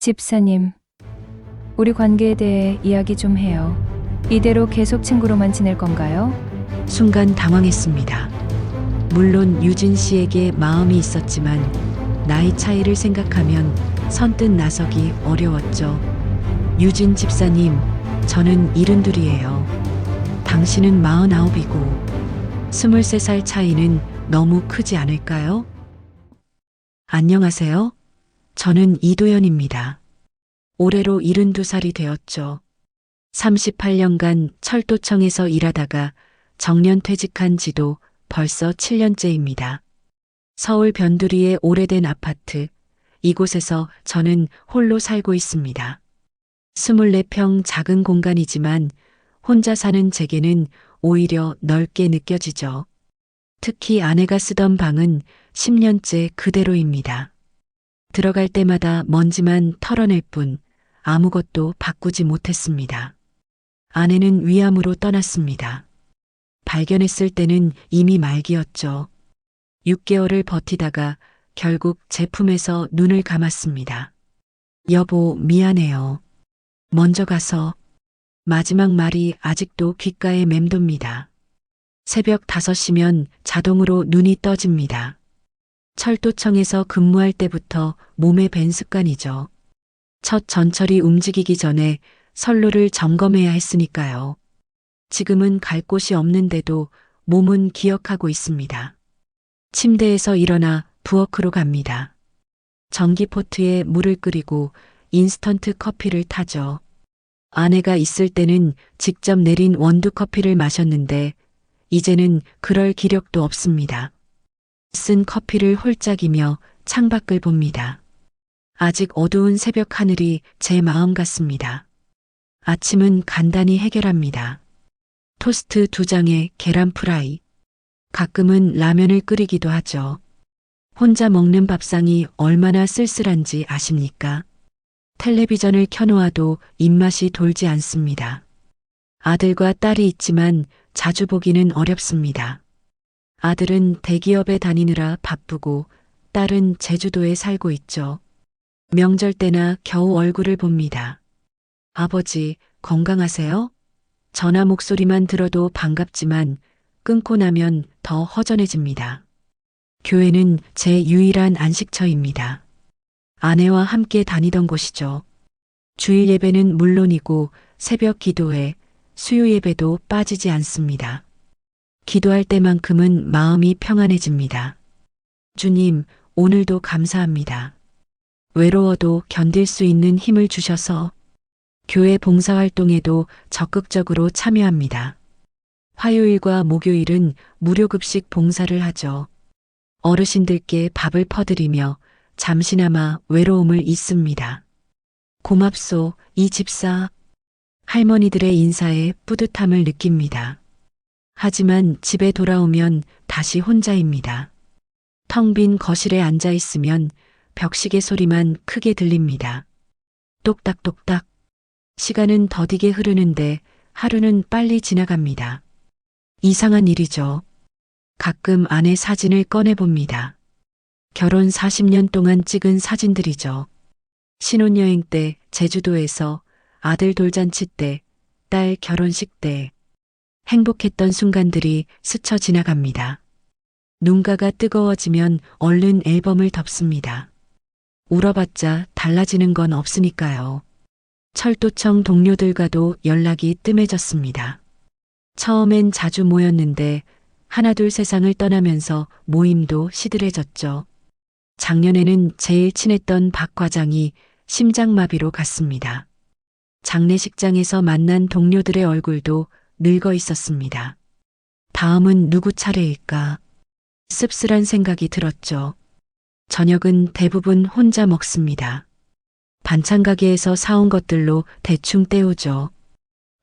집사님, 우리 관계에 대해 이야기 좀 해요. 이대로 계속 친구로만 지낼 건가요? 순간 당황했습니다. 물론 유진 씨에게 마음이 있었지만 나이 차이를 생각하면 선뜻 나서기 어려웠죠. 유진 집사님, 저는 72이에요. 당신은 49이고 23살 차이는 너무 크지 않을까요? 안녕하세요. 저는 이도연입니다. 올해로 72살이 되었죠. 38년간 철도청에서 일하다가 정년 퇴직한 지도 벌써 7년째입니다. 서울 변두리의 오래된 아파트, 이곳에서 저는 홀로 살고 있습니다. 24평 작은 공간이지만 혼자 사는 제게는 오히려 넓게 느껴지죠. 특히 아내가 쓰던 방은 10년째 그대로입니다. 들어갈 때마다 먼지만 털어낼 뿐 아무것도 바꾸지 못했습니다. 아내는 위암으로 떠났습니다. 발견했을 때는 이미 말기였죠. 6개월을 버티다가 결국 제품에서 눈을 감았습니다. 여보, 미안해요. 먼저 가서. 마지막 말이 아직도 귓가에 맴돕니다. 새벽 5시면 자동으로 눈이 떠집니다. 철도청에서 근무할 때부터 몸에 밴 습관이죠. 첫 전철이 움직이기 전에 선로를 점검해야 했으니까요. 지금은 갈 곳이 없는데도 몸은 기억하고 있습니다. 침대에서 일어나 부엌으로 갑니다. 전기포트에 물을 끓이고 인스턴트 커피를 타죠. 아내가 있을 때는 직접 내린 원두커피를 마셨는데 이제는 그럴 기력도 없습니다. 쓴 커피를 홀짝이며 창밖을 봅니다. 아직 어두운 새벽 하늘이 제 마음 같습니다. 아침은 간단히 해결합니다. 토스트 2장에 계란 프라이. 가끔은 라면을 끓이기도 하죠. 혼자 먹는 밥상이 얼마나 쓸쓸한지 아십니까? 텔레비전을 켜놓아도 입맛이 돌지 않습니다. 아들과 딸이 있지만 자주 보기는 어렵습니다. 아들은 대기업에 다니느라 바쁘고 딸은 제주도에 살고 있죠. 명절 때나 겨우 얼굴을 봅니다. 아버지, 건강하세요? 전화 목소리만 들어도 반갑지만 끊고 나면 더 허전해집니다. 교회는 제 유일한 안식처입니다. 아내와 함께 다니던 곳이죠. 주일 예배는 물론이고 새벽 기도회, 수요 예배도 빠지지 않습니다. 기도할 때만큼은 마음이 평안해집니다. 주님, 오늘도 감사합니다. 외로워도 견딜 수 있는 힘을 주셔서 교회 봉사활동에도 적극적으로 참여합니다. 화요일과 목요일은 무료급식 봉사를 하죠. 어르신들께 밥을 퍼드리며 잠시나마 외로움을 잊습니다. 고맙소, 이 집사. 할머니들의 인사에 뿌듯함을 느낍니다. 하지만 집에 돌아오면 다시 혼자입니다. 텅 빈 거실에 앉아 있으면 벽시계 소리만 크게 들립니다. 똑딱똑딱. 시간은 더디게 흐르는데 하루는 빨리 지나갑니다. 이상한 일이죠. 가끔 아내 사진을 꺼내봅니다. 결혼 40년 동안 찍은 사진들이죠. 신혼여행 때, 제주도에서, 아들 돌잔치 때, 딸 결혼식 때, 행복했던 순간들이 스쳐 지나갑니다. 눈가가 뜨거워지면 얼른 앨범을 덮습니다. 울어봤자 달라지는 건 없으니까요. 철도청 동료들과도 연락이 뜸해졌습니다. 처음엔 자주 모였는데 하나둘 세상을 떠나면서 모임도 시들해졌죠. 작년에는 제일 친했던 박 과장이 심장마비로 갔습니다. 장례식장에서 만난 동료들의 얼굴도 늙어 있었습니다. 다음은 누구 차례일까? 씁쓸한 생각이 들었죠. 저녁은 대부분 혼자 먹습니다. 반찬 가게에서 사온 것들로 대충 때우죠.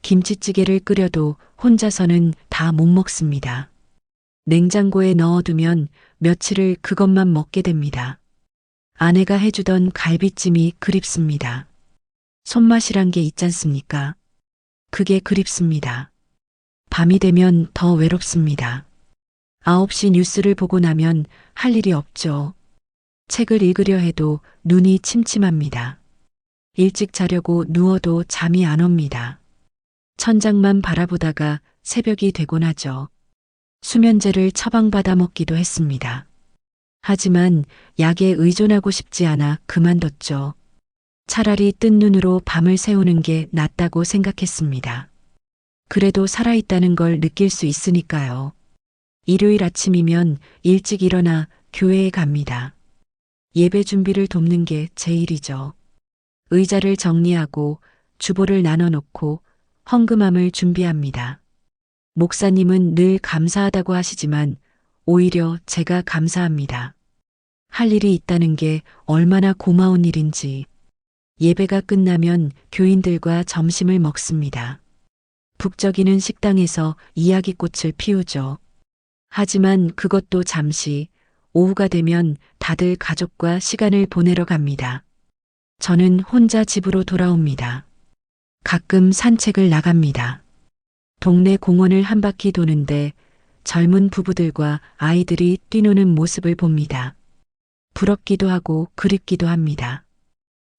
김치찌개를 끓여도 혼자서는 다 못 먹습니다. 냉장고에 넣어두면 며칠을 그것만 먹게 됩니다. 아내가 해주던 갈비찜이 그립습니다. 손맛이란 게 있잖습니까? 그게 그립습니다. 밤이 되면 더 외롭습니다. 9시 뉴스를 보고 나면 할 일이 없죠. 책을 읽으려 해도 눈이 침침합니다. 일찍 자려고 누워도 잠이 안 옵니다. 천장만 바라보다가 새벽이 되곤 하죠. 수면제를 처방받아 먹기도 했습니다. 하지만 약에 의존하고 싶지 않아 그만뒀죠. 차라리 뜬 눈으로 밤을 새우는 게 낫다고 생각했습니다. 그래도 살아있다는 걸 느낄 수 있으니까요. 일요일 아침이면 일찍 일어나 교회에 갑니다. 예배 준비를 돕는 게 제 일이죠. 의자를 정리하고 주보를 나눠놓고 헌금함을 준비합니다. 목사님은 늘 감사하다고 하시지만 오히려 제가 감사합니다. 할 일이 있다는 게 얼마나 고마운 일인지. 예배가 끝나면 교인들과 점심을 먹습니다. 북적이는 식당에서 이야기꽃을 피우죠. 하지만 그것도 잠시, 오후가 되면 다들 가족과 시간을 보내러 갑니다. 저는 혼자 집으로 돌아옵니다. 가끔 산책을 나갑니다. 동네 공원을 한 바퀴 도는데 젊은 부부들과 아이들이 뛰노는 모습을 봅니다. 부럽기도 하고 그립기도 합니다.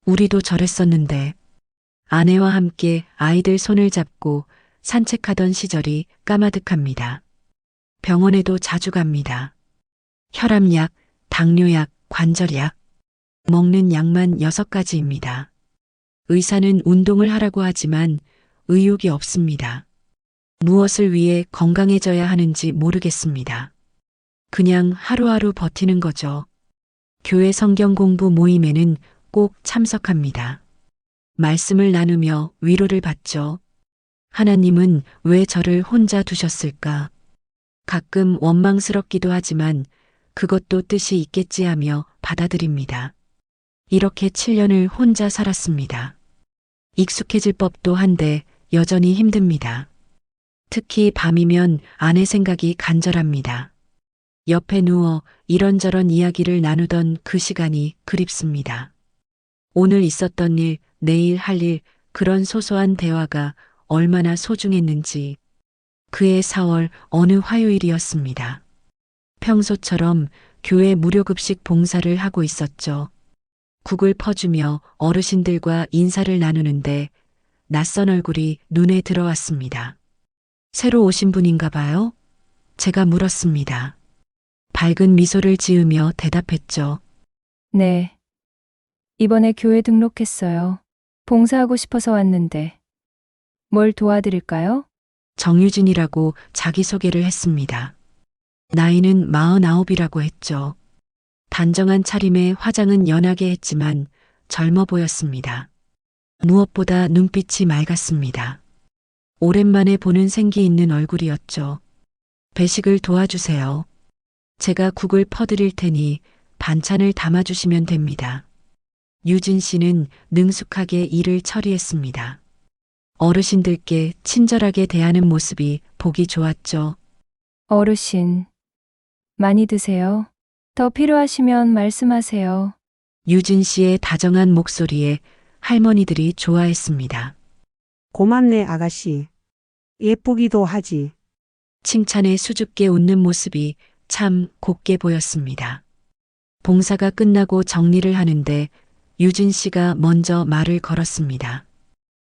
우리도 저랬었는데 아내와 함께 아이들 손을 잡고 산책하던 시절이 까마득합니다. 병원에도 자주 갑니다. 혈압약, 당뇨약, 관절약, 먹는 약만 6가지입니다. 의사는 운동을 하라고 하지만 의욕이 없습니다. 무엇을 위해 건강해져야 하는지 모르겠습니다. 그냥 하루하루 버티는 거죠. 교회 성경 공부 모임에는 꼭 참석합니다. 말씀을 나누며 위로를 받죠. 하나님은 왜 저를 혼자 두셨을까? 가끔 원망스럽기도 하지만 그것도 뜻이 있겠지 하며 받아들입니다. 이렇게 7년을 혼자 살았습니다. 익숙해질 법도 한데 여전히 힘듭니다. 특히 밤이면 아내 생각이 간절합니다. 옆에 누워 이런저런 이야기를 나누던 그 시간이 그립습니다. 오늘 있었던 일, 내일 할 일, 그런 소소한 대화가 얼마나 소중했는지. 그해 4월 어느 화요일이었습니다. 평소처럼 교회 무료급식 봉사를 하고 있었죠. 국을 퍼주며 어르신들과 인사를 나누는데 낯선 얼굴이 눈에 들어왔습니다. 새로 오신 분인가 봐요? 제가 물었습니다. 밝은 미소를 지으며 대답했죠. 네. 이번에 교회 등록했어요. 봉사하고 싶어서 왔는데. 뭘 도와드릴까요? 정유진이라고 자기소개를 했습니다. 나이는 49이라고 했죠. 단정한 차림에 화장은 연하게 했지만 젊어 보였습니다. 무엇보다 눈빛이 맑았습니다. 오랜만에 보는 생기 있는 얼굴이었죠. 배식을 도와주세요. 제가 국을 퍼드릴 테니 반찬을 담아주시면 됩니다. 유진 씨는 능숙하게 일을 처리했습니다. 어르신들께 친절하게 대하는 모습이 보기 좋았죠. 어르신. 많이 드세요. 더 필요하시면 말씀하세요. 유진 씨의 다정한 목소리에 할머니들이 좋아했습니다. 고맙네, 아가씨. 예쁘기도 하지. 칭찬에 수줍게 웃는 모습이 참 곱게 보였습니다. 봉사가 끝나고 정리를 하는데 유진 씨가 먼저 말을 걸었습니다.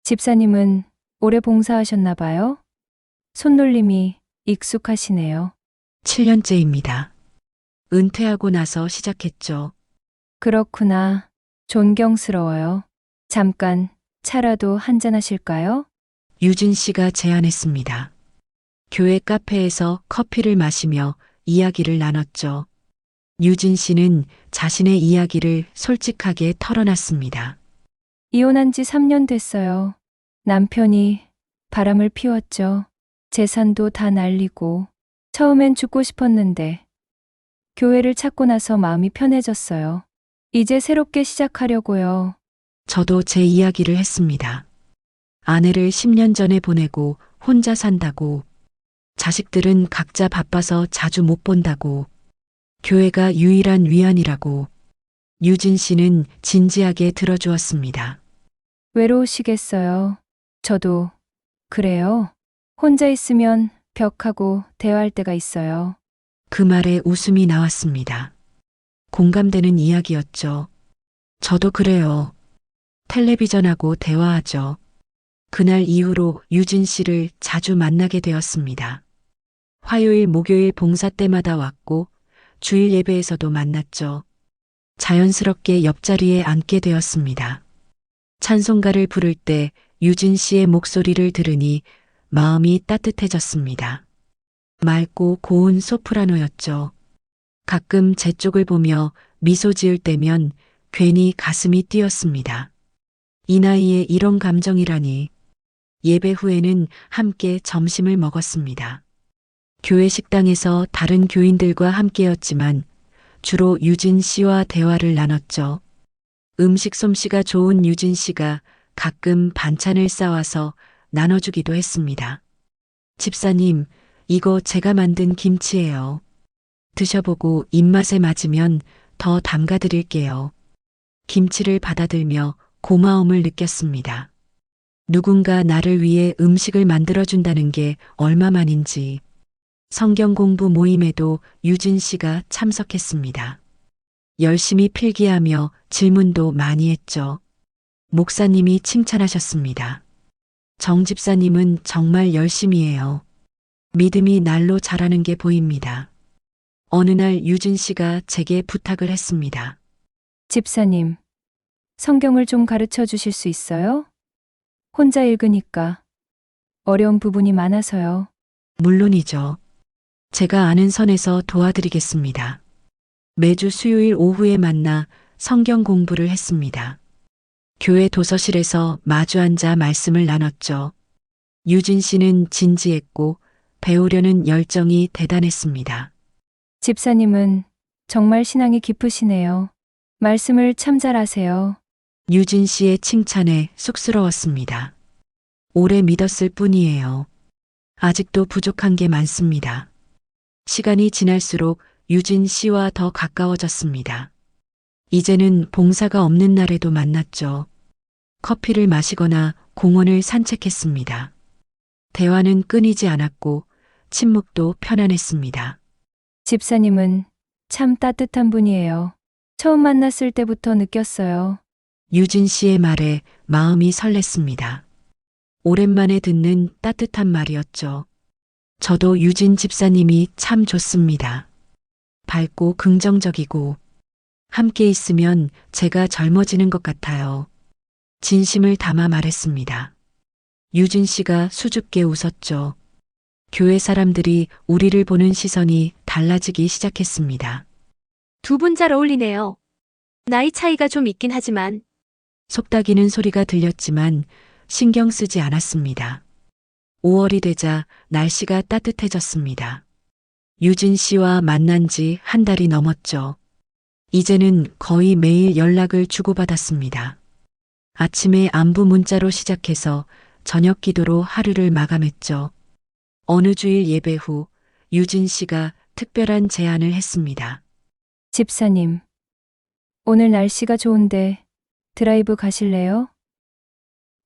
집사님은 오래 봉사하셨나 봐요? 손놀림이 익숙하시네요. 7년째입니다. 은퇴하고 나서 시작했죠. 그렇구나. 존경스러워요. 잠깐 차라도 한잔 하실까요? 유진 씨가 제안했습니다. 교회 카페에서 커피를 마시며 이야기를 나눴죠. 유진 씨는 자신의 이야기를 솔직하게 털어놨습니다. 이혼한 지 3년 됐어요. 남편이 바람을 피웠죠. 재산도 다 날리고. 처음엔 죽고 싶었는데 교회를 찾고 나서 마음이 편해졌어요. 이제 새롭게 시작하려고요. 저도 제 이야기를 했습니다. 아내를 10년 전에 보내고 혼자 산다고. 자식들은 각자 바빠서 자주 못 본다고. 교회가 유일한 위안이라고. 유진 씨는 진지하게 들어주었습니다. 외로우시겠어요. 저도 그래요. 혼자 있으면 벽하고 대화할 때가 있어요. 그 말에 웃음이 나왔습니다. 공감되는 이야기였죠. 저도 그래요. 텔레비전하고 대화하죠. 그날 이후로 유진 씨를 자주 만나게 되었습니다. 화요일, 목요일 봉사 때마다 왔고 주일 예배에서도 만났죠. 자연스럽게 옆자리에 앉게 되었습니다. 찬송가를 부를 때 유진 씨의 목소리를 들으니 마음이 따뜻해졌습니다. 맑고 고운 소프라노였죠. 가끔 제 쪽을 보며 미소 지을 때면 괜히 가슴이 뛰었습니다. 이 나이에 이런 감정이라니. 예배 후에는 함께 점심을 먹었습니다. 교회 식당에서 다른 교인들과 함께였지만 주로 유진 씨와 대화를 나눴죠. 음식 솜씨가 좋은 유진 씨가 가끔 반찬을 싸와서 나눠주기도 했습니다. 집사님, 이거 제가 만든 김치예요. 드셔보고 입맛에 맞으면 더 담가드릴게요. 김치를 받아들며 고마움을 느꼈습니다. 누군가 나를 위해 음식을 만들어준다는 게 얼마만인지. 성경 공부 모임에도 유진 씨가 참석했습니다. 열심히 필기하며 질문도 많이 했죠. 목사님이 칭찬하셨습니다. 정 집사님은 정말 열심히 해요. 믿음이 날로 자라는 게 보입니다. 어느 날 유진 씨가 제게 부탁을 했습니다. 집사님, 성경을 좀 가르쳐 주실 수 있어요? 혼자 읽으니까 어려운 부분이 많아서요. 물론이죠. 제가 아는 선에서 도와드리겠습니다. 매주 수요일 오후에 만나 성경 공부를 했습니다. 교회 도서실에서 마주 앉아 말씀을 나눴죠. 유진 씨는 진지했고 배우려는 열정이 대단했습니다. 집사님은 정말 신앙이 깊으시네요. 말씀을 참 잘하세요. 유진 씨의 칭찬에 쑥스러웠습니다. 오래 믿었을 뿐이에요. 아직도 부족한 게 많습니다. 시간이 지날수록 유진 씨와 더 가까워졌습니다. 이제는 봉사가 없는 날에도 만났죠. 커피를 마시거나 공원을 산책했습니다. 대화는 끊이지 않았고 침묵도 편안했습니다. 집사님은 참 따뜻한 분이에요. 처음 만났을 때부터 느꼈어요. 유진 씨의 말에 마음이 설렜습니다. 오랜만에 듣는 따뜻한 말이었죠. 저도 유진 집사님이 참 좋습니다. 밝고 긍정적이고 함께 있으면 제가 젊어지는 것 같아요. 진심을 담아 말했습니다. 유진 씨가 수줍게 웃었죠. 교회 사람들이 우리를 보는 시선이 달라지기 시작했습니다. 두 분 잘 어울리네요. 나이 차이가 좀 있긴 하지만 속닥이는 소리가 들렸지만 신경 쓰지 않았습니다. 5월이 되자 날씨가 따뜻해졌습니다. 유진 씨와 만난 지 한 달이 넘었죠. 이제는 거의 매일 연락을 주고받았습니다. 아침에 안부 문자로 시작해서 저녁 기도로 하루를 마감했죠. 어느 주일 예배 후 유진 씨가 특별한 제안을 했습니다. 집사님, 오늘 날씨가 좋은데 드라이브 가실래요?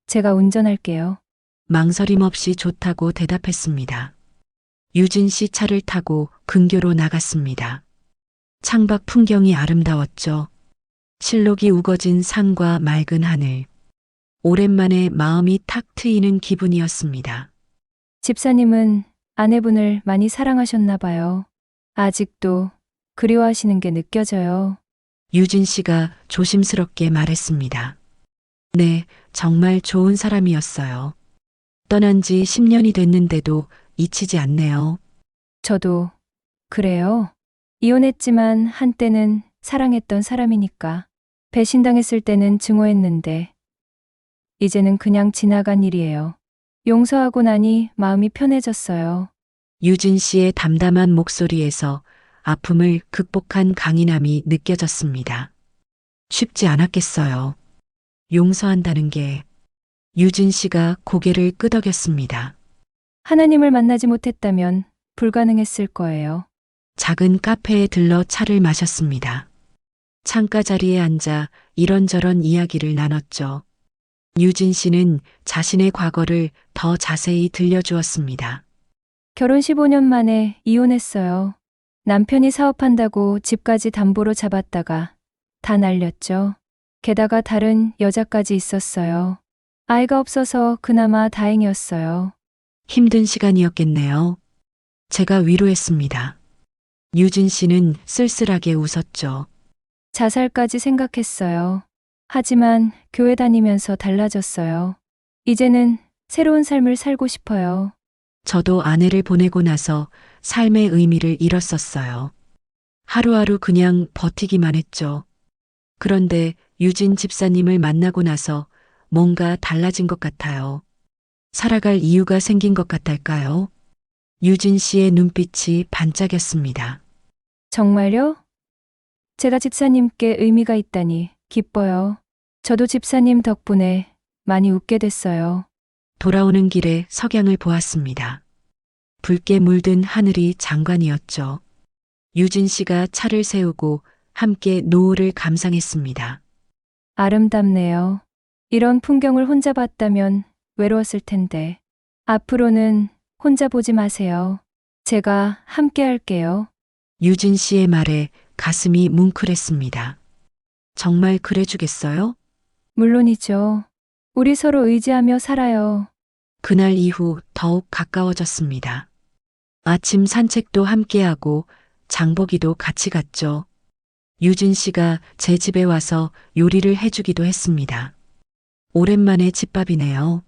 제가 운전할게요. 망설임 없이 좋다고 대답했습니다. 유진 씨 차를 타고 근교로 나갔습니다. 창밖 풍경이 아름다웠죠. 실록이 우거진 산과 맑은 하늘. 오랜만에 마음이 탁 트이는 기분이었습니다. 집사님은 아내분을 많이 사랑하셨나 봐요. 아직도 그리워하시는 게 느껴져요. 유진 씨가 조심스럽게 말했습니다. 네, 정말 좋은 사람이었어요. 떠난 지 10년이 됐는데도 잊히지 않네요. 저도 그래요. 이혼했지만 한때는 사랑했던 사람이니까. 배신당했을 때는 증오했는데 이제는 그냥 지나간 일이에요. 용서하고 나니 마음이 편해졌어요. 유진 씨의 담담한 목소리에서 아픔을 극복한 강인함이 느껴졌습니다. 쉽지 않았겠어요. 용서한다는 게. 유진 씨가 고개를 끄덕였습니다. 하나님을 만나지 못했다면 불가능했을 거예요. 작은 카페에 들러 차를 마셨습니다. 창가 자리에 앉아 이런저런 이야기를 나눴죠. 유진 씨는 자신의 과거를 더 자세히 들려주었습니다. 결혼 15년 만에 이혼했어요. 남편이 사업한다고 집까지 담보로 잡았다가 다 날렸죠. 게다가 다른 여자까지 있었어요. 아이가 없어서 그나마 다행이었어요. 힘든 시간이었겠네요. 제가 위로했습니다. 유진 씨는 쓸쓸하게 웃었죠. 자살까지 생각했어요. 하지만 교회 다니면서 달라졌어요. 이제는 새로운 삶을 살고 싶어요. 저도 아내를 보내고 나서 삶의 의미를 잃었었어요. 하루하루 그냥 버티기만 했죠. 그런데 유진 집사님을 만나고 나서 뭔가 달라진 것 같아요. 살아갈 이유가 생긴 것 같달까요? 유진 씨의 눈빛이 반짝였습니다. 정말요? 제가 집사님께 의미가 있다니 기뻐요. 저도 집사님 덕분에 많이 웃게 됐어요. 돌아오는 길에 석양을 보았습니다. 붉게 물든 하늘이 장관이었죠. 유진 씨가 차를 세우고 함께 노을을 감상했습니다. 아름답네요. 이런 풍경을 혼자 봤다면 외로웠을 텐데. 앞으로는 혼자 보지 마세요. 제가 함께 할게요. 유진 씨의 말에 가슴이 뭉클했습니다. 정말 그래 주겠어요? 물론이죠. 우리 서로 의지하며 살아요. 그날 이후 더욱 가까워졌습니다. 아침 산책도 함께하고 장보기도 같이 갔죠. 유진 씨가 제 집에 와서 요리를 해주기도 했습니다. 오랜만에 집밥이네요.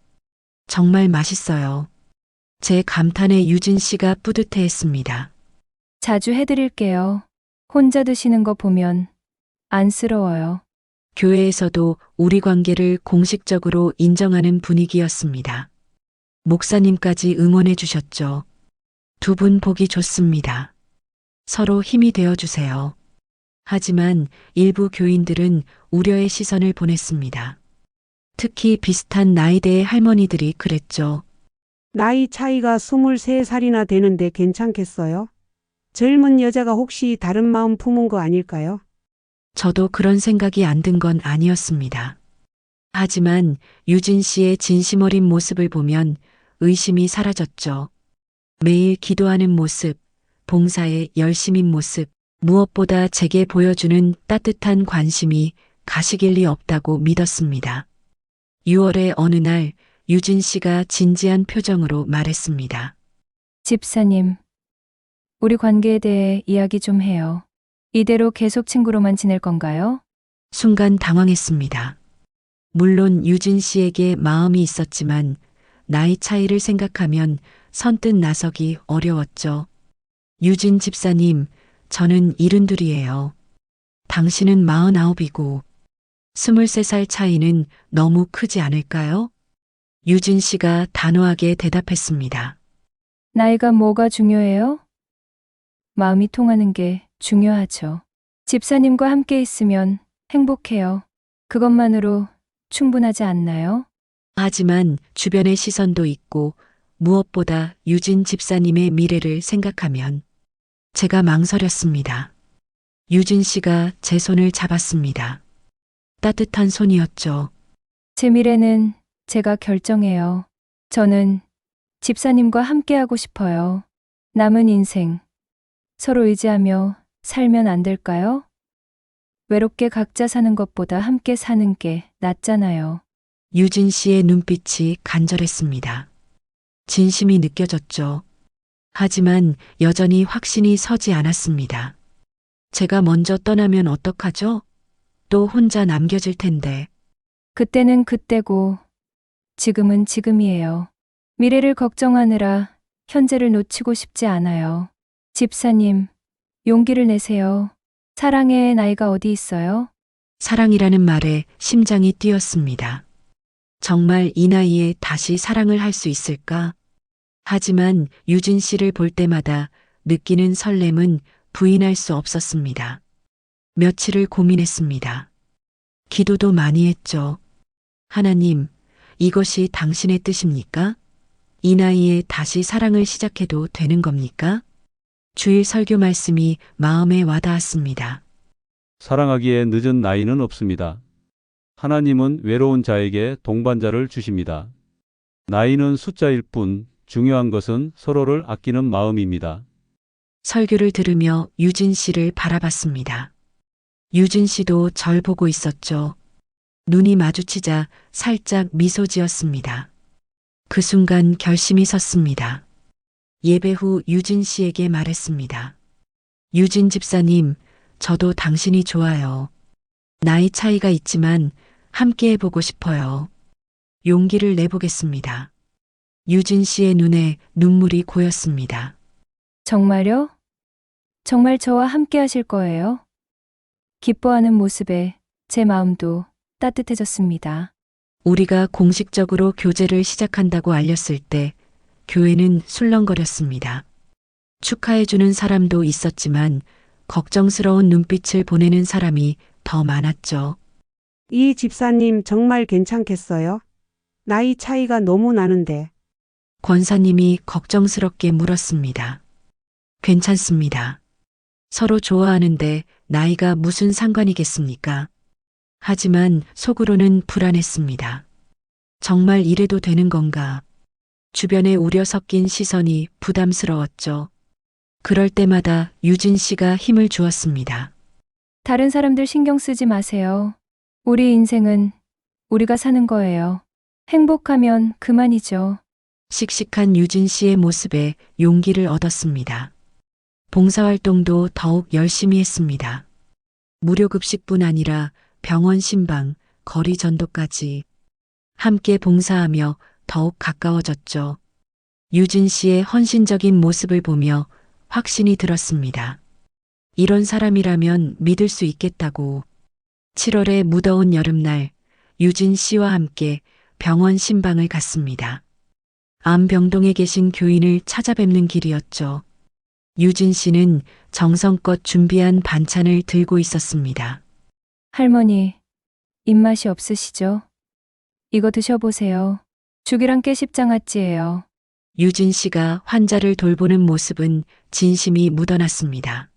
정말 맛있어요. 제 감탄에 유진 씨가 뿌듯해했습니다. 자주 해드릴게요. 혼자 드시는 거 보면 안쓰러워요. 교회에서도 우리 관계를 공식적으로 인정하는 분위기였습니다. 목사님까지 응원해 주셨죠. 두 분 보기 좋습니다. 서로 힘이 되어 주세요. 하지만 일부 교인들은 우려의 시선을 보냈습니다. 특히 비슷한 나이대의 할머니들이 그랬죠. 나이 차이가 23살이나 되는데 괜찮겠어요? 젊은 여자가 혹시 다른 마음 품은 거 아닐까요? 저도 그런 생각이 안 든 건 아니었습니다. 하지만 유진 씨의 진심 어린 모습을 보면 의심이 사라졌죠. 매일 기도하는 모습, 봉사에 열심인 모습, 무엇보다 제게 보여주는 따뜻한 관심이 가식일 리 없다고 믿었습니다. 6월의 어느 날 유진 씨가 진지한 표정으로 말했습니다. 집사님, 우리 관계에 대해 이야기 좀 해요. 이대로 계속 친구로만 지낼 건가요? 순간 당황했습니다. 물론 유진 씨에게 마음이 있었지만 나이 차이를 생각하면 선뜻 나서기 어려웠죠. 유진 집사님, 저는 72이에요. 당신은 49이고 23살 차이는 너무 크지 않을까요? 유진 씨가 단호하게 대답했습니다. 나이가 뭐가 중요해요? 마음이 통하는 게 중요하죠. 집사님과 함께 있으면 행복해요. 그것만으로 충분하지 않나요? 하지만 주변의 시선도 있고 무엇보다 유진 집사님의 미래를 생각하면 제가 망설였습니다. 유진 씨가 제 손을 잡았습니다. 따뜻한 손이었죠. 제 미래는 제가 결정해요. 저는 집사님과 함께하고 싶어요. 남은 인생 서로 의지하며 살면 안 될까요? 외롭게 각자 사는 것보다 함께 사는 게 낫잖아요. 유진 씨의 눈빛이 간절했습니다. 진심이 느껴졌죠. 하지만 여전히 확신이 서지 않았습니다. 제가 먼저 떠나면 어떡하죠? 또 혼자 남겨질 텐데. 그때는 그때고 지금은 지금이에요. 미래를 걱정하느라 현재를 놓치고 싶지 않아요. 집사님, 용기를 내세요. 사랑의 나이가 어디 있어요? 사랑이라는 말에 심장이 뛰었습니다. 정말 이 나이에 다시 사랑을 할 수 있을까? 하지만 유진 씨를 볼 때마다 느끼는 설렘은 부인할 수 없었습니다. 며칠을 고민했습니다. 기도도 많이 했죠. 하나님, 이것이 당신의 뜻입니까? 이 나이에 다시 사랑을 시작해도 되는 겁니까? 주일 설교 말씀이 마음에 와닿았습니다. 사랑하기에 늦은 나이는 없습니다. 하나님은 외로운 자에게 동반자를 주십니다. 나이는 숫자일 뿐 중요한 것은 서로를 아끼는 마음입니다. 설교를 들으며 유진 씨를 바라봤습니다. 유진 씨도 절 보고 있었죠. 눈이 마주치자 살짝 미소 지었습니다. 그 순간 결심이 섰습니다. 예배 후 유진 씨에게 말했습니다. 유진 집사님, 저도 당신이 좋아요. 나이 차이가 있지만 함께 해보고 싶어요. 용기를 내보겠습니다. 유진 씨의 눈에 눈물이 고였습니다. 정말요? 정말 저와 함께 하실 거예요? 기뻐하는 모습에 제 마음도 따뜻해졌습니다. 우리가 공식적으로 교제를 시작한다고 알렸을 때 교회는 술렁거렸습니다. 축하해주는 사람도 있었지만 걱정스러운 눈빛을 보내는 사람이 더 많았죠. 이 집사님 정말 괜찮겠어요? 나이 차이가 너무 나는데. 권사님이 걱정스럽게 물었습니다. 괜찮습니다. 서로 좋아하는데 나이가 무슨 상관이겠습니까? 하지만 속으로는 불안했습니다. 정말 이래도 되는 건가? 주변에 우려 섞인 시선이 부담스러웠죠. 그럴 때마다 유진 씨가 힘을 주었습니다. 다른 사람들 신경 쓰지 마세요. 우리 인생은 우리가 사는 거예요. 행복하면 그만이죠. 씩씩한 유진 씨의 모습에 용기를 얻었습니다. 봉사활동도 더욱 열심히 했습니다. 무료급식뿐 아니라 병원 신방, 거리 전도까지 함께 봉사하며 더욱 가까워졌죠. 유진 씨의 헌신적인 모습을 보며 확신이 들었습니다. 이런 사람이라면 믿을 수 있겠다고. 7월의 무더운 여름날, 유진 씨와 함께 병원 신방을 갔습니다. 암병동에 계신 교인을 찾아뵙는 길이었죠. 유진 씨는 정성껏 준비한 반찬을 들고 있었습니다. 할머니, 입맛이 없으시죠? 이거 드셔보세요. 죽이랑 깨십장아찌예요. 유진 씨가 환자를 돌보는 모습은 진심이 묻어났습니다.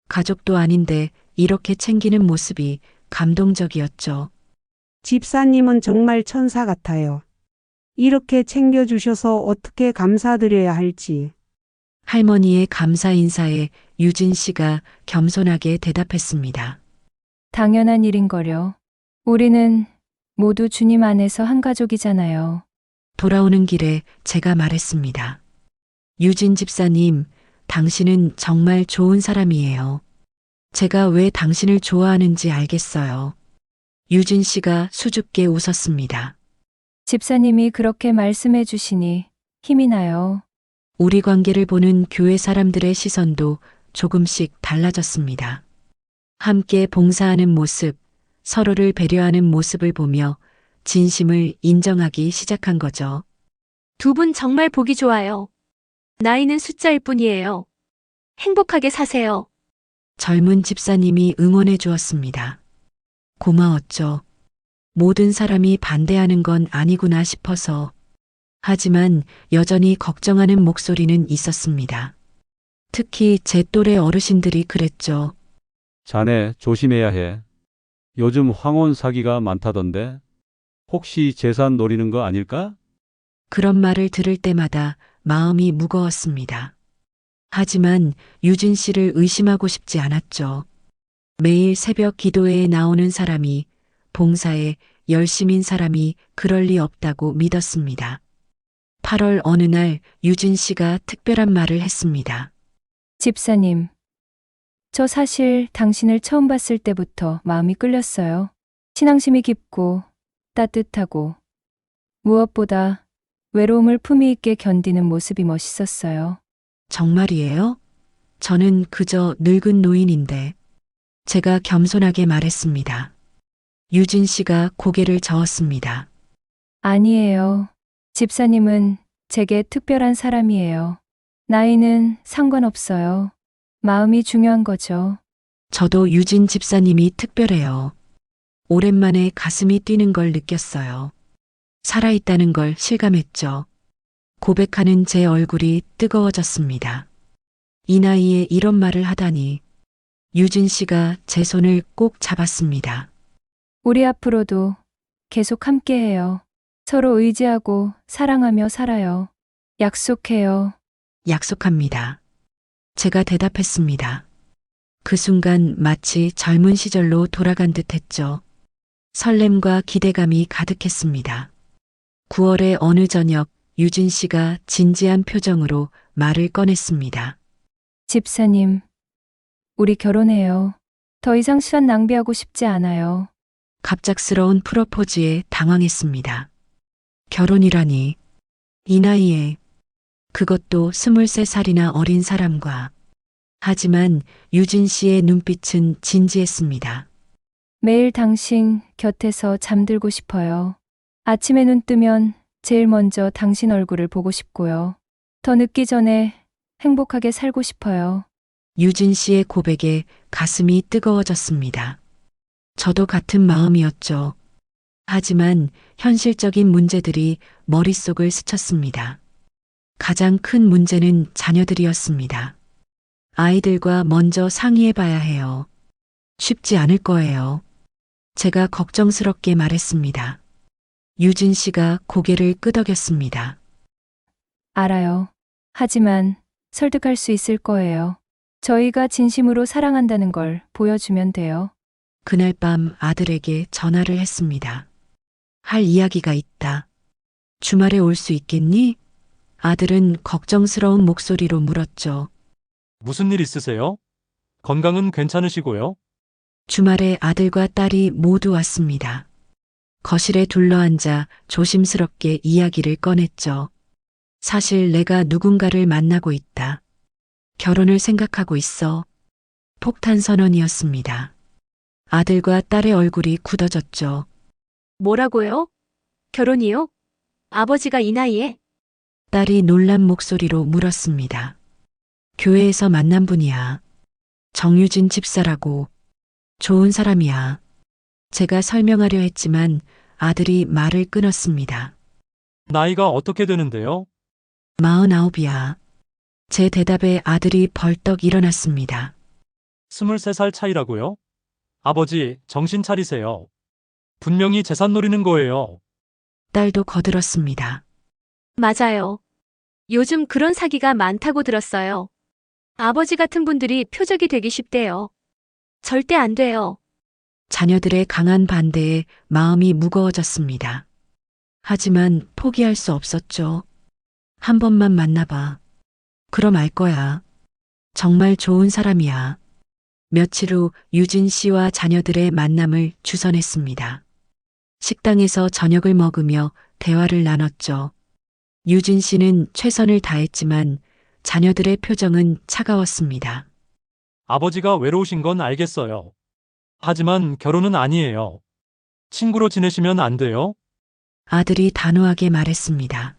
가족도 아닌데 이렇게 챙기는 모습이 감동적이었죠. 집사님은 정말 천사 같아요. 이렇게 챙겨주셔서 어떻게 감사드려야 할지. 할머니의 감사 인사에 유진 씨가 겸손하게 대답했습니다. 당연한 일인걸요. 우리는 모두 주님 안에서 한 가족이잖아요. 돌아오는 길에 제가 말했습니다. 유진 집사님, 당신은 정말 좋은 사람이에요. 제가 왜 당신을 좋아하는지 알겠어요. 유진 씨가 수줍게 웃었습니다. 집사님이 그렇게 말씀해 주시니 힘이 나요. 우리 관계를 보는 교회 사람들의 시선도 조금씩 달라졌습니다. 함께 봉사하는 모습, 서로를 배려하는 모습을 보며 진심을 인정하기 시작한 거죠. 두 분 정말 보기 좋아요. 나이는 숫자일 뿐이에요. 행복하게 사세요. 젊은 집사님이 응원해 주었습니다. 고마웠죠. 모든 사람이 반대하는 건 아니구나 싶어서. 하지만 여전히 걱정하는 목소리는 있었습니다. 특히 제 또래 어르신들이 그랬죠. 자네 조심해야 해. 요즘 황혼 사기가 많다던데. 혹시 재산 노리는 거 아닐까? 그런 말을 들을 때마다 마음이 무거웠습니다. 하지만 유진 씨를 의심하고 싶지 않았죠. 매일 새벽 기도회에 나오는 사람이, 봉사에 열심인 사람이 그럴 리 없다고 믿었습니다. 8월 어느 날 유진 씨가 특별한 말을 했습니다. 집사님, 저 사실 당신을 처음 봤을 때부터 마음이 끌렸어요. 신앙심이 깊고 따뜻하고 무엇보다 외로움을 품위 있게 견디는 모습이 멋있었어요. 정말이에요? 저는 그저 늙은 노인인데. 제가 겸손하게 말했습니다. 유진 씨가 고개를 저었습니다. 아니에요. 집사님은 제게 특별한 사람이에요. 나이는 상관없어요. 마음이 중요한 거죠. 저도 유진 집사님이 특별해요. 오랜만에 가슴이 뛰는 걸 느꼈어요. 살아있다는 걸 실감했죠. 고백하는 제 얼굴이 뜨거워졌습니다. 이 나이에 이런 말을 하다니. 유진 씨가 제 손을 꼭 잡았습니다. 우리 앞으로도 계속 함께해요. 서로 의지하고 사랑하며 살아요. 약속해요. 약속합니다. 제가 대답했습니다. 그 순간 마치 젊은 시절로 돌아간 듯 했죠. 설렘과 기대감이 가득했습니다. 9월의 어느 저녁 유진 씨가 진지한 표정으로 말을 꺼냈습니다. 집사님, 우리 결혼해요. 더 이상 시간 낭비하고 싶지 않아요. 갑작스러운 프로포즈에 당황했습니다. 결혼이라니. 이 나이에. 그것도 23살이나 어린 사람과. 하지만 유진 씨의 눈빛은 진지했습니다. 매일 당신 곁에서 잠들고 싶어요. 아침에 눈 뜨면 제일 먼저 당신 얼굴을 보고 싶고요. 더 늦기 전에 행복하게 살고 싶어요. 유진 씨의 고백에 가슴이 뜨거워졌습니다. 저도 같은 마음이었죠. 하지만 현실적인 문제들이 머릿속을 스쳤습니다. 가장 큰 문제는 자녀들이었습니다. 아이들과 먼저 상의해 봐야 해요. 쉽지 않을 거예요. 제가 걱정스럽게 말했습니다. 유진 씨가 고개를 끄덕였습니다. 알아요. 하지만 설득할 수 있을 거예요. 저희가 진심으로 사랑한다는 걸 보여주면 돼요. 그날 밤 아들에게 전화를 했습니다. 할 이야기가 있다. 주말에 올 수 있겠니? 아들은 걱정스러운 목소리로 물었죠. 무슨 일 있으세요? 건강은 괜찮으시고요? 주말에 아들과 딸이 모두 왔습니다. 거실에 둘러앉아 조심스럽게 이야기를 꺼냈죠. 사실 내가 누군가를 만나고 있다. 결혼을 생각하고 있어. 폭탄 선언이었습니다. 아들과 딸의 얼굴이 굳어졌죠. 뭐라고요? 결혼이요? 아버지가 이 나이에? 딸이 놀란 목소리로 물었습니다. 교회에서 만난 분이야. 정유진 집사라고. 좋은 사람이야. 제가 설명하려 했지만 아들이 말을 끊었습니다. 나이가 어떻게 되는데요? 49이야. 제 대답에 아들이 벌떡 일어났습니다. 23살 차이라고요? 아버지, 정신 차리세요. 분명히 재산 노리는 거예요. 딸도 거들었습니다. 맞아요. 요즘 그런 사기가 많다고 들었어요. 아버지 같은 분들이 표적이 되기 쉽대요. 절대 안 돼요. 자녀들의 강한 반대에 마음이 무거워졌습니다. 하지만 포기할 수 없었죠. 한 번만 만나봐. 그럼 알 거야. 정말 좋은 사람이야. 며칠 후 유진 씨와 자녀들의 만남을 주선했습니다. 식당에서 저녁을 먹으며 대화를 나눴죠. 유진 씨는 최선을 다했지만 자녀들의 표정은 차가웠습니다. 아버지가 외로우신 건 알겠어요. 하지만 결혼은 아니에요. 친구로 지내시면 안 돼요? 아들이 단호하게 말했습니다.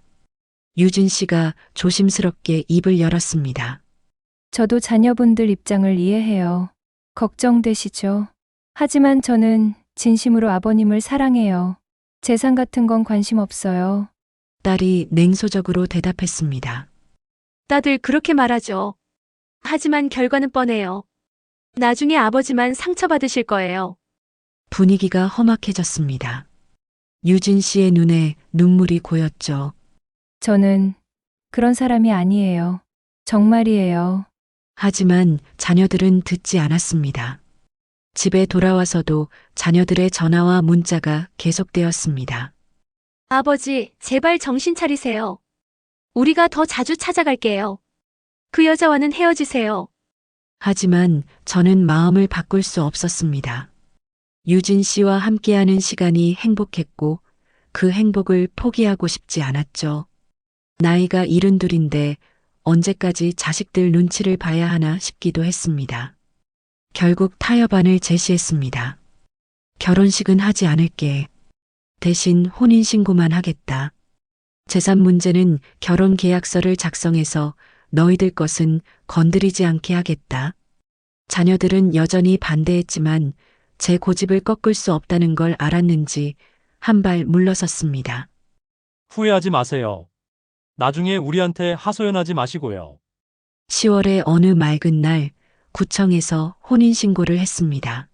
유진 씨가 조심스럽게 입을 열었습니다. 저도 자녀분들 입장을 이해해요. 걱정되시죠? 하지만 저는 진심으로 아버님을 사랑해요. 재산 같은 건 관심 없어요. 딸이 냉소적으로 대답했습니다. 다들 그렇게 말하죠. 하지만 결과는 뻔해요. 나중에 아버지만 상처받으실 거예요. 분위기가 험악해졌습니다. 유진 씨의 눈에 눈물이 고였죠. 저는 그런 사람이 아니에요. 정말이에요. 하지만 자녀들은 듣지 않았습니다. 집에 돌아와서도 자녀들의 전화와 문자가 계속되었습니다. 아버지, 제발 정신 차리세요. 우리가 더 자주 찾아갈게요. 그 여자와는 헤어지세요. 하지만 저는 마음을 바꿀 수 없었습니다. 유진 씨와 함께하는 시간이 행복했고 그 행복을 포기하고 싶지 않았죠. 나이가 72인데 언제까지 자식들 눈치를 봐야 하나 싶기도 했습니다. 결국 타협안을 제시했습니다. 결혼식은 하지 않을게. 대신 혼인신고만 하겠다. 재산 문제는 결혼 계약서를 작성해서 너희들 것은 건드리지 않게 하겠다. 자녀들은 여전히 반대했지만 제 고집을 꺾을 수 없다는 걸 알았는지 한 발 물러섰습니다. 후회하지 마세요. 나중에 우리한테 하소연하지 마시고요. 10월의 어느 맑은 날 구청에서 혼인신고를 했습니다.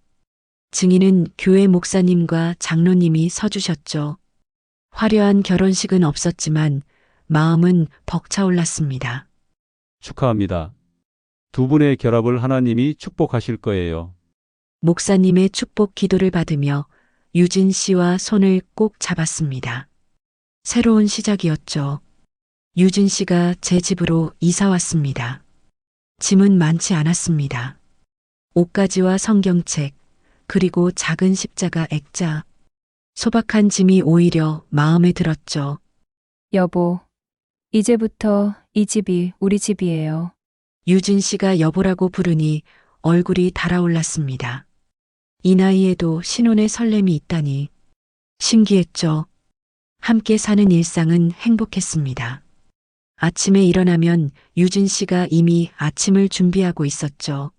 증인은 교회 목사님과 장로님이 서주셨죠. 화려한 결혼식은 없었지만 마음은 벅차올랐습니다. 축하합니다. 두 분의 결합을 하나님이 축복하실 거예요. 목사님의 축복 기도를 받으며 유진 씨와 손을 꼭 잡았습니다. 새로운 시작이었죠. 유진 씨가 제 집으로 이사 왔습니다. 짐은 많지 않았습니다. 옷가지와 성경책, 그리고 작은 십자가 액자. 소박한 짐이 오히려 마음에 들었죠. 여보, 이제부터 이 집이 우리 집이에요. 유진 씨가 여보라고 부르니 얼굴이 달아올랐습니다. 이 나이에도 신혼의 설렘이 있다니 신기했죠. 함께 사는 일상은 행복했습니다. 아침에 일어나면 유진 씨가 이미 아침을 준비하고 있었죠.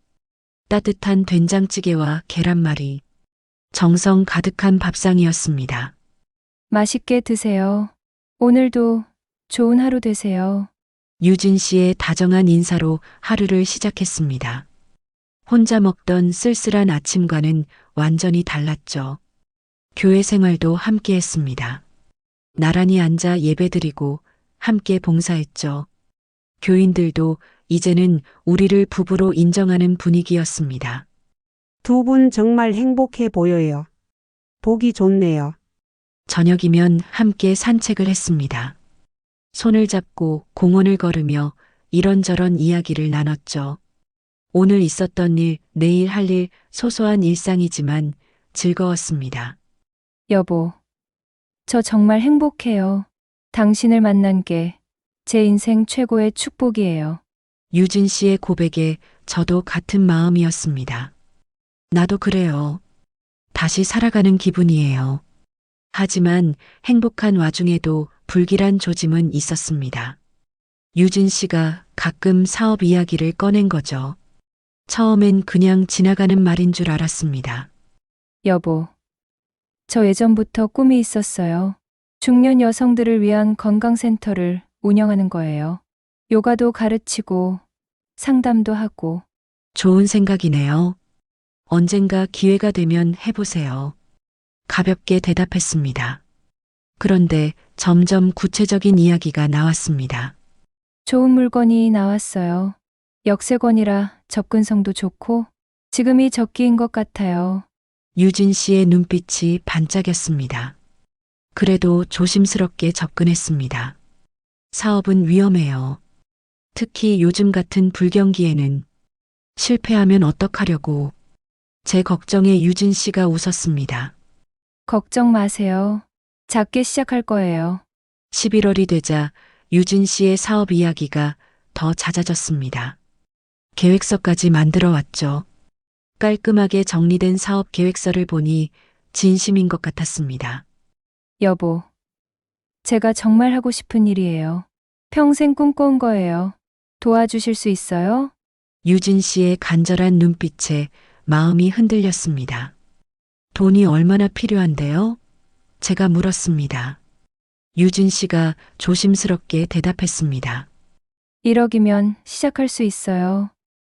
따뜻한 된장찌개와 계란말이, 정성 가득한 밥상이었습니다. 맛있게 드세요. 오늘도 좋은 하루 되세요. 유진 씨의 다정한 인사로 하루를 시작했습니다. 혼자 먹던 쓸쓸한 아침과는 완전히 달랐죠. 교회 생활도 함께 했습니다. 나란히 앉아 예배드리고 함께 봉사했죠. 교인들도 이제는 우리를 부부로 인정하는 분위기였습니다. 두 분 정말 행복해 보여요. 보기 좋네요. 저녁이면 함께 산책을 했습니다. 손을 잡고 공원을 걸으며 이런저런 이야기를 나눴죠. 오늘 있었던 일, 내일 할 일, 소소한 일상이지만 즐거웠습니다. 여보, 저 정말 행복해요. 당신을 만난 게 제 인생 최고의 축복이에요. 유진 씨의 고백에 저도 같은 마음이었습니다. 나도 그래요. 다시 살아가는 기분이에요. 하지만 행복한 와중에도 불길한 조짐은 있었습니다. 유진 씨가 가끔 사업 이야기를 꺼낸 거죠. 처음엔 그냥 지나가는 말인 줄 알았습니다. 여보, 저 예전부터 꿈이 있었어요. 중년 여성들을 위한 건강센터를 운영하는 거예요. 요가도 가르치고 상담도 하고. 좋은 생각이네요. 언젠가 기회가 되면 해보세요. 가볍게 대답했습니다. 그런데 점점 구체적인 이야기가 나왔습니다. 좋은 물건이 나왔어요. 역세권이라 접근성도 좋고 지금이 적기인 것 같아요. 유진 씨의 눈빛이 반짝였습니다. 그래도 조심스럽게 접근했습니다. 사업은 위험해요. 특히 요즘 같은 불경기에는. 실패하면 어떡하려고. 제 걱정에 유진 씨가 웃었습니다. 걱정 마세요. 작게 시작할 거예요. 11월이 되자 유진 씨의 사업 이야기가 더 잦아졌습니다. 계획서까지 만들어 왔죠. 깔끔하게 정리된 사업 계획서를 보니 진심인 것 같았습니다. 여보, 제가 정말 하고 싶은 일이에요. 평생 꿈꿔온 거예요. 도와주실 수 있어요? 유진 씨의 간절한 눈빛에 마음이 흔들렸습니다. 돈이 얼마나 필요한데요? 제가 물었습니다. 유진 씨가 조심스럽게 대답했습니다. 1억이면 시작할 수 있어요.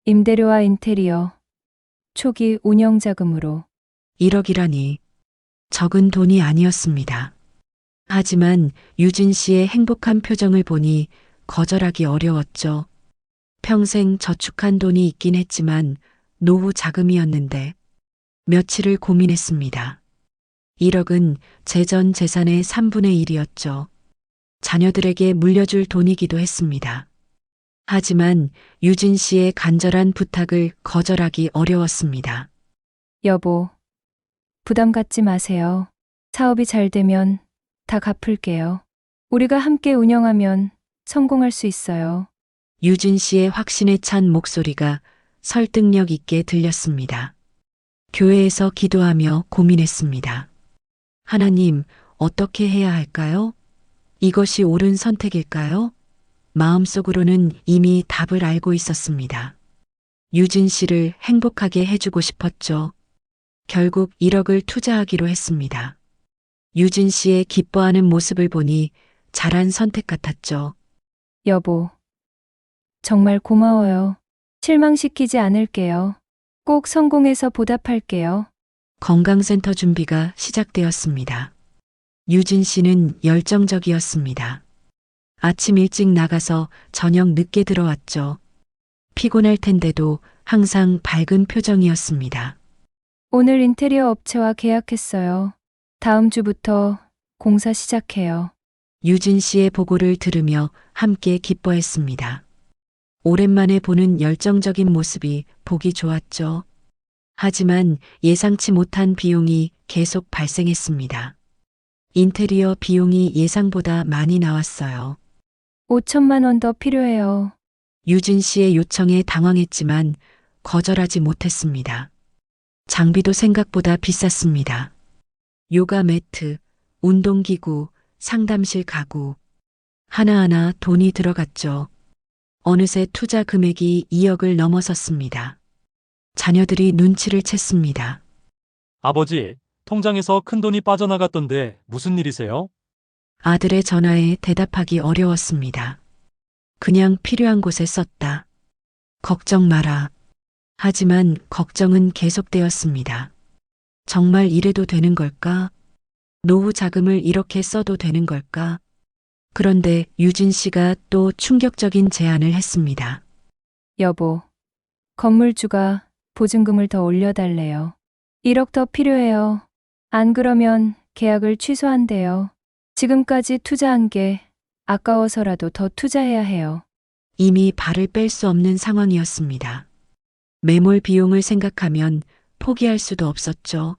임대료와 인테리어, 초기 운영 자금으로. 1억이라니 적은 돈이 아니었습니다. 하지만 유진 씨의 행복한 표정을 보니 거절하기 어려웠죠. 평생 저축한 돈이 있긴 했지만 노후 자금이었는데 며칠을 고민했습니다. 1억은 제 전 재산의 3분의 1이었죠. 자녀들에게 물려줄 돈이기도 했습니다. 하지만 유진 씨의 간절한 부탁을 거절하기 어려웠습니다. 여보, 부담 갖지 마세요. 사업이 잘 되면 다 갚을게요. 우리가 함께 운영하면 성공할 수 있어요. 유진 씨의 확신에 찬 목소리가 설득력 있게 들렸습니다. 교회에서 기도하며 고민했습니다. 하나님, 어떻게 해야 할까요? 이것이 옳은 선택일까요? 마음속으로는 이미 답을 알고 있었습니다. 유진 씨를 행복하게 해주고 싶었죠. 결국 1억을 투자하기로 했습니다. 유진 씨의 기뻐하는 모습을 보니 잘한 선택 같았죠. 여보, 정말 고마워요. 실망시키지 않을게요. 꼭 성공해서 보답할게요. 건강센터 준비가 시작되었습니다. 유진 씨는 열정적이었습니다. 아침 일찍 나가서 저녁 늦게 들어왔죠. 피곤할 텐데도 항상 밝은 표정이었습니다. 오늘 인테리어 업체와 계약했어요. 다음 주부터 공사 시작해요. 유진 씨의 보고를 들으며 함께 기뻐했습니다. 오랜만에 보는 열정적인 모습이 보기 좋았죠. 하지만 예상치 못한 비용이 계속 발생했습니다. 인테리어 비용이 예상보다 많이 나왔어요. 5천만 원 더 필요해요. 유진 씨의 요청에 당황했지만 거절하지 못했습니다. 장비도 생각보다 비쌌습니다. 요가 매트, 운동기구, 상담실 가구. 하나하나 돈이 들어갔죠. 어느새 투자 금액이 2억을 넘어섰습니다. 자녀들이 눈치를 챘습니다. 아버지, 통장에서 큰돈이 빠져나갔던데 무슨 일이세요? 아들의 전화에 대답하기 어려웠습니다. 그냥 필요한 곳에 썼다. 걱정 마라. 하지만 걱정은 계속되었습니다. 정말 이래도 되는 걸까? 노후 자금을 이렇게 써도 되는 걸까? 그런데 유진 씨가 또 충격적인 제안을 했습니다. 여보, 건물주가 보증금을 더 올려달래요. 1억 더 필요해요. 안 그러면 계약을 취소한대요. 지금까지 투자한 게 아까워서라도 더 투자해야 해요. 이미 발을 뺄 수 없는 상황이었습니다. 매몰 비용을 생각하면 포기할 수도 없었죠.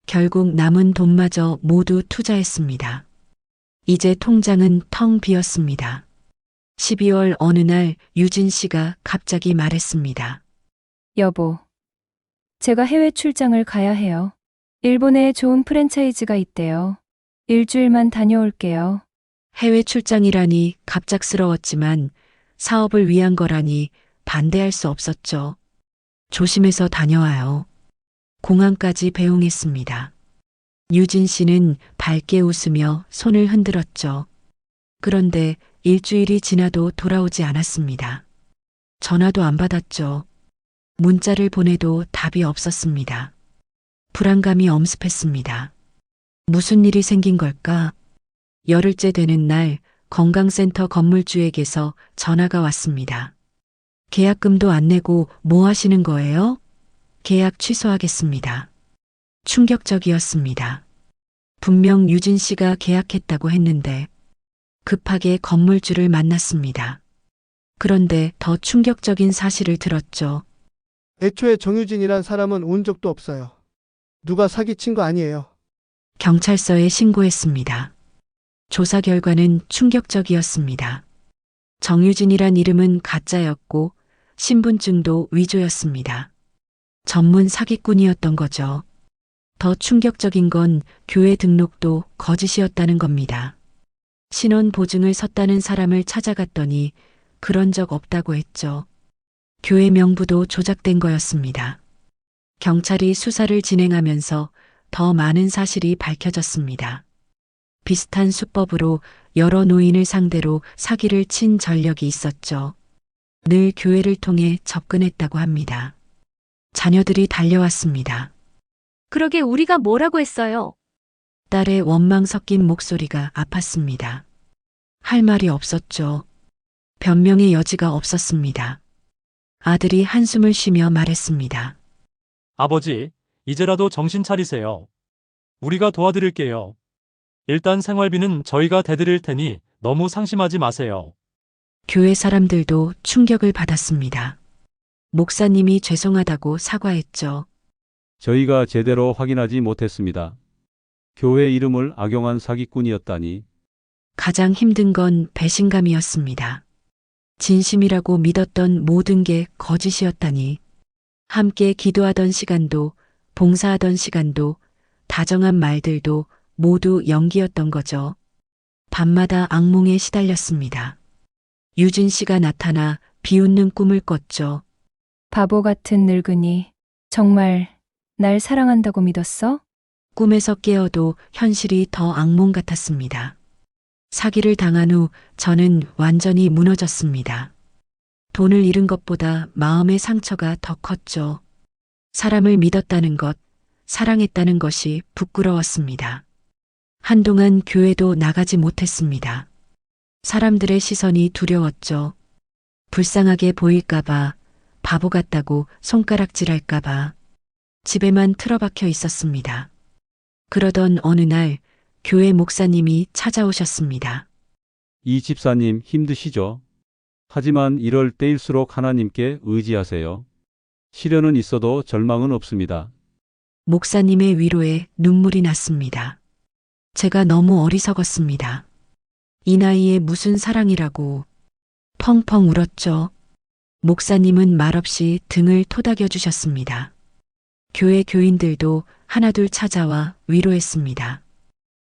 결국 남은 돈마저 모두 투자했습니다. 이제 통장은 텅 비었습니다. 12월 어느 날 유진 씨가 갑자기 말했습니다. 여보, 제가 해외 출장을 가야 해요. 일본에 좋은 프랜차이즈가 있대요. 일주일만 다녀올게요. 해외 출장이라니 갑작스러웠지만 사업을 위한 거라니 반대할 수 없었죠. 조심해서 다녀와요. 공항까지 배웅했습니다. 유진 씨는 밝게 웃으며 손을 흔들었죠. 그런데 일주일이 지나도 돌아오지 않았습니다. 전화도 안 받았죠. 문자를 보내도 답이 없었습니다. 불안감이 엄습했습니다. 무슨 일이 생긴 걸까? 열흘째 되는 날 건강센터 건물주에게서 전화가 왔습니다. 계약금도 안 내고 뭐 하시는 거예요? 계약 취소하겠습니다. 충격적이었습니다. 분명 유진 씨가 계약했다고 했는데 급하게 건물주를 만났습니다. 그런데 더 충격적인 사실을 들었죠. 애초에 정유진이란 사람은 온 적도 없어요. 누가 사기친 거 아니에요. 경찰서에 신고했습니다. 조사 결과는 충격적이었습니다. 정유진이란 이름은 가짜였고 신분증도 위조였습니다. 전문 사기꾼이었던 거죠. 더 충격적인 건 교회 등록도 거짓이었다는 겁니다. 신원 보증을 섰다는 사람을 찾아갔더니 그런 적 없다고 했죠. 교회 명부도 조작된 거였습니다. 경찰이 수사를 진행하면서 더 많은 사실이 밝혀졌습니다. 비슷한 수법으로 여러 노인을 상대로 사기를 친 전력이 있었죠. 늘 교회를 통해 접근했다고 합니다. 자녀들이 달려왔습니다. 그러게 우리가 뭐라고 했어요? 딸의 원망 섞인 목소리가 아팠습니다. 할 말이 없었죠. 변명의 여지가 없었습니다. 아들이 한숨을 쉬며 말했습니다. 아버지, 이제라도 정신 차리세요. 우리가 도와드릴게요. 일단 생활비는 저희가 대드릴 테니 너무 상심하지 마세요. 교회 사람들도 충격을 받았습니다. 목사님이 죄송하다고 사과했죠. 저희가 제대로 확인하지 못했습니다. 교회 이름을 악용한 사기꾼이었다니. 가장 힘든 건 배신감이었습니다. 진심이라고 믿었던 모든 게 거짓이었다니. 함께 기도하던 시간도, 봉사하던 시간도, 다정한 말들도 모두 연기였던 거죠. 밤마다 악몽에 시달렸습니다. 유진 씨가 나타나 비웃는 꿈을 꿨죠. 바보 같은 늙은이. 정말 날 사랑한다고 믿었어? 꿈에서 깨어도 현실이 더 악몽 같았습니다. 사기를 당한 후 저는 완전히 무너졌습니다. 돈을 잃은 것보다 마음의 상처가 더 컸죠. 사람을 믿었다는 것, 사랑했다는 것이 부끄러웠습니다. 한동안 교회도 나가지 못했습니다. 사람들의 시선이 두려웠죠. 불쌍하게 보일까봐, 바보 같다고 손가락질할까봐 집에만 틀어박혀 있었습니다. 그러던 어느 날 교회 목사님이 찾아오셨습니다. 이 집사님 힘드시죠? 하지만 이럴 때일수록 하나님께 의지하세요. 시련은 있어도 절망은 없습니다. 목사님의 위로에 눈물이 났습니다. 제가 너무 어리석었습니다. 이 나이에 무슨 사랑이라고 펑펑 울었죠. 목사님은 말없이 등을 토닥여 주셨습니다. 교회 교인들도 하나둘 찾아와 위로했습니다.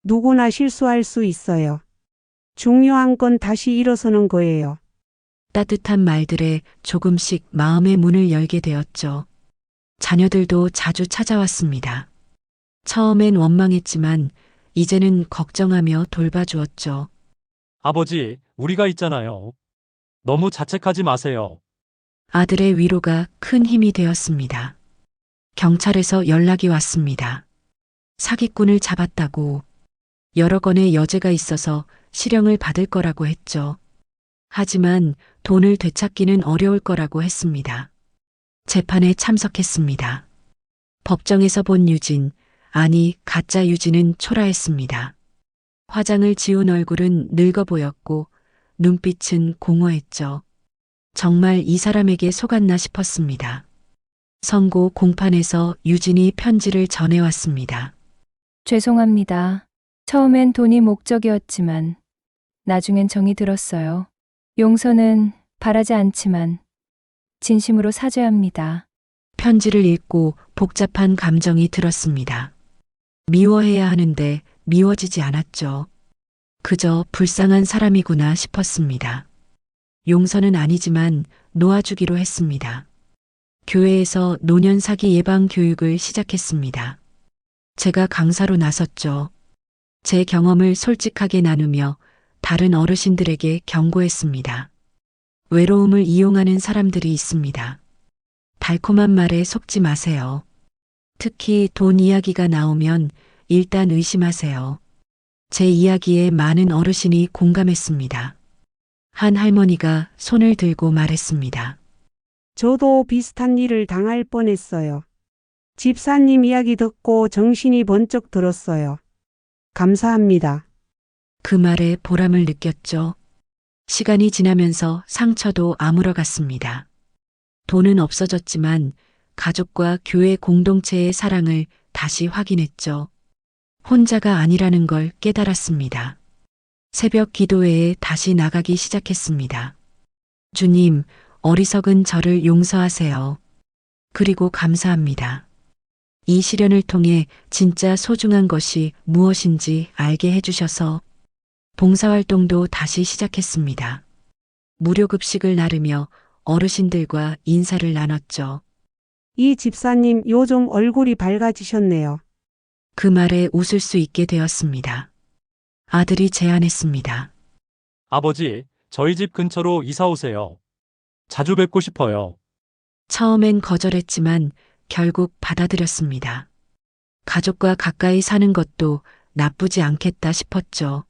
누구나 실수할 수 있어요. 중요한 건 다시 일어서는 거예요. 따뜻한 말들에 조금씩 마음의 문을 열게 되었죠. 자녀들도 자주 찾아왔습니다. 처음엔 원망했지만 이제는 걱정하며 돌봐주었죠. 아버지, 우리가 있잖아요. 너무 자책하지 마세요. 아들의 위로가 큰 힘이 되었습니다. 경찰에서 연락이 왔습니다. 사기꾼을 잡았다고 여러 건의 여죄가 있어서 실형을 받을 거라고 했죠. 하지만 돈을 되찾기는 어려울 거라고 했습니다. 재판에 참석했습니다. 법정에서 본 유진, 아니 가짜 유진은 초라했습니다. 화장을 지운 얼굴은 늙어 보였고 눈빛은 공허했죠. 정말 이 사람에게 속았나 싶었습니다. 선고 공판에서 유진이 편지를 전해왔습니다. 죄송합니다. 처음엔 돈이 목적이었지만 나중엔 정이 들었어요. 용서는 바라지 않지만 진심으로 사죄합니다. 편지를 읽고 복잡한 감정이 들었습니다. 미워해야 하는데 미워지지 않았죠. 그저 불쌍한 사람이구나 싶었습니다. 용서는 아니지만 놓아주기로 했습니다. 교회에서 노년 사기 예방 교육을 시작했습니다. 제가 강사로 나섰죠. 제 경험을 솔직하게 나누며 다른 어르신들에게 경고했습니다. 외로움을 이용하는 사람들이 있습니다. 달콤한 말에 속지 마세요. 특히 돈 이야기가 나오면 일단 의심하세요. 제 이야기에 많은 어르신이 공감했습니다. 한 할머니가 손을 들고 말했습니다. 저도 비슷한 일을 당할 뻔했어요. 집사님 이야기 듣고 정신이 번쩍 들었어요. 감사합니다. 그 말에 보람을 느꼈죠. 시간이 지나면서 상처도 아물어갔습니다. 돈은 없어졌지만 가족과 교회 공동체의 사랑을 다시 확인했죠. 혼자가 아니라는 걸 깨달았습니다. 새벽 기도회에 다시 나가기 시작했습니다. 주님, 어리석은 저를 용서하세요. 그리고 감사합니다. 이 시련을 통해 진짜 소중한 것이 무엇인지 알게 해주셔서 봉사활동도 다시 시작했습니다. 무료 급식을 나르며 어르신들과 인사를 나눴죠. 이 집사님 요즘 얼굴이 밝아지셨네요. 그 말에 웃을 수 있게 되었습니다. 아들이 제안했습니다. 아버지, 저희 집 근처로 이사 오세요. 자주 뵙고 싶어요. 처음엔 거절했지만 결국 받아들였습니다. 가족과 가까이 사는 것도 나쁘지 않겠다 싶었죠.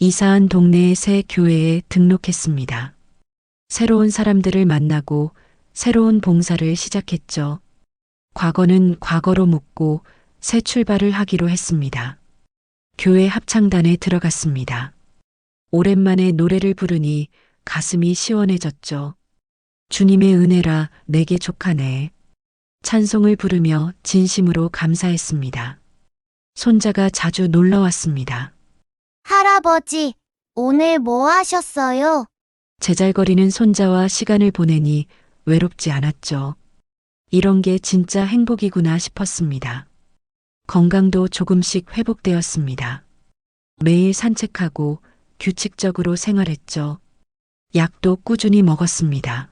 이사한 동네의 새 교회에 등록했습니다. 새로운 사람들을 만나고 새로운 봉사를 시작했죠. 과거는 과거로 묻고 새 출발을 하기로 했습니다. 교회 합창단에 들어갔습니다. 오랜만에 노래를 부르니 가슴이 시원해졌죠. 주님의 은혜라 내게 족하네. 찬송을 부르며 진심으로 감사했습니다. 손자가 자주 놀러 왔습니다. 할아버지, 오늘 뭐 하셨어요? 제잘거리는 손자와 시간을 보내니 외롭지 않았죠. 이런 게 진짜 행복이구나 싶었습니다. 건강도 조금씩 회복되었습니다. 매일 산책하고 규칙적으로 생활했죠. 약도 꾸준히 먹었습니다.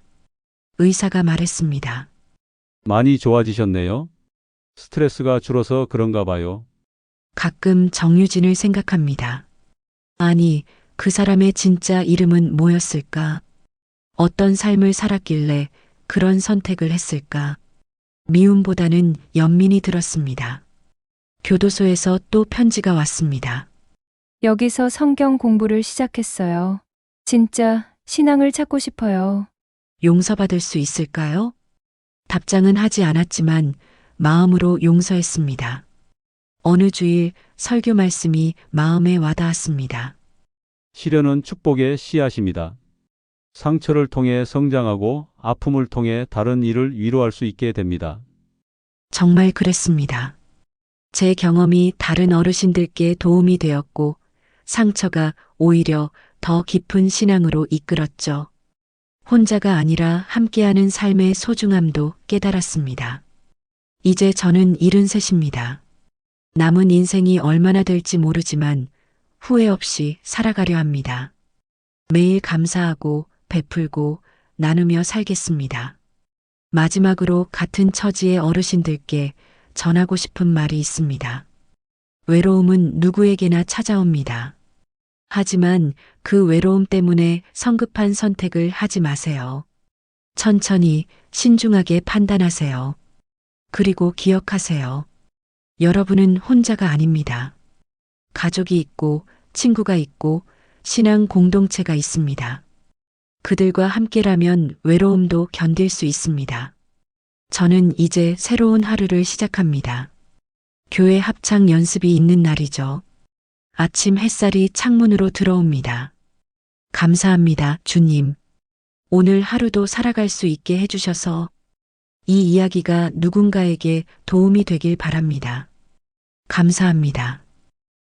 의사가 말했습니다. 많이 좋아지셨네요. 스트레스가 줄어서 그런가 봐요. 가끔 정유진을 생각합니다. 아니, 그 사람의 진짜 이름은 뭐였을까? 어떤 삶을 살았길래 그런 선택을 했을까? 미움보다는 연민이 들었습니다. 교도소에서 또 편지가 왔습니다. 여기서 성경 공부를 시작했어요. 진짜 신앙을 찾고 싶어요. 용서받을 수 있을까요? 답장은 하지 않았지만 마음으로 용서했습니다. 어느 주일 설교 말씀이 마음에 와닿았습니다. 시련은 축복의 씨앗입니다. 상처를 통해 성장하고 아픔을 통해 다른 이를 위로할 수 있게 됩니다. 정말 그랬습니다. 제 경험이 다른 어르신들께 도움이 되었고 상처가 오히려 더 깊은 신앙으로 이끌었죠. 혼자가 아니라 함께하는 삶의 소중함도 깨달았습니다. 이제 저는 73입니다. 남은 인생이 얼마나 될지 모르지만 후회 없이 살아가려 합니다. 매일 감사하고 베풀고 나누며 살겠습니다. 마지막으로 같은 처지의 어르신들께 전하고 싶은 말이 있습니다. 외로움은 누구에게나 찾아옵니다. 하지만 그 외로움 때문에 성급한 선택을 하지 마세요. 천천히 신중하게 판단하세요. 그리고 기억하세요. 여러분은 혼자가 아닙니다. 가족이 있고 친구가 있고 신앙 공동체가 있습니다. 그들과 함께라면 외로움도 견딜 수 있습니다. 저는 이제 새로운 하루를 시작합니다. 교회 합창 연습이 있는 날이죠. 아침 햇살이 창문으로 들어옵니다. 감사합니다, 주님. 오늘 하루도 살아갈 수 있게 해주셔서 이 이야기가 누군가에게 도움이 되길 바랍니다. 감사합니다.